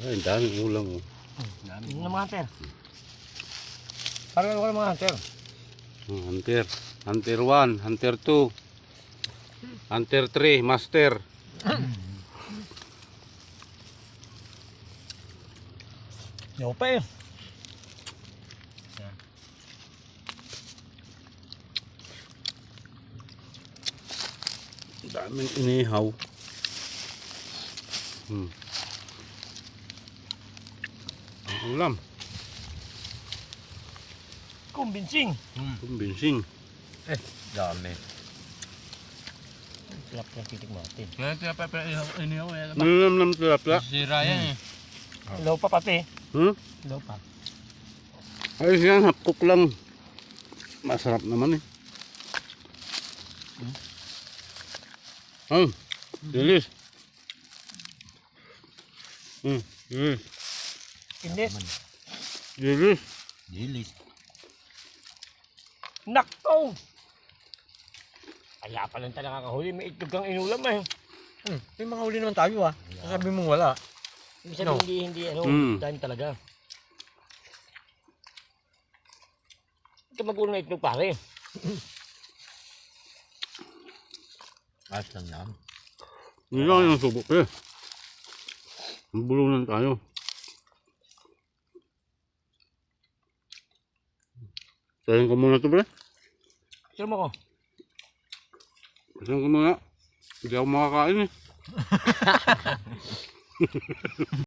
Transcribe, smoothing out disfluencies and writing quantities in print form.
Ay, daming ulam oh. Yung mga hunter. Parang wala mga hunter. Hunter. Hunter 1, Hunter 2, Hunter 3, Master. Yo pa eh. Daming inihaw. Ang ulam. Kumbinsing. Kumbensing. Dami. Sarap ng titik natin. Kaya pa inihaw eh. Malam tilapia. Sira yan eh. Ilaw pa pati. Ilaw pa. Ayos yan, half cook lang. Masarap naman eh. Dilis. Dilis. Indis. Dilis. Dilis. Nakto! Kaya pa lang talaga nakakahuli. May itlog kang inulam eh. May mga huli naman tayo ah. Sasabi mo wala. Ibig sabihin hindi dahil talaga. Ito magulang na itlog pare. Ayos lang yan. Hindi lang yung subok eh. Bulunan tayo. Sayin ko muna ito, pre. Sino mo ko? Sayin ko muna. Hindi ako makakain eh.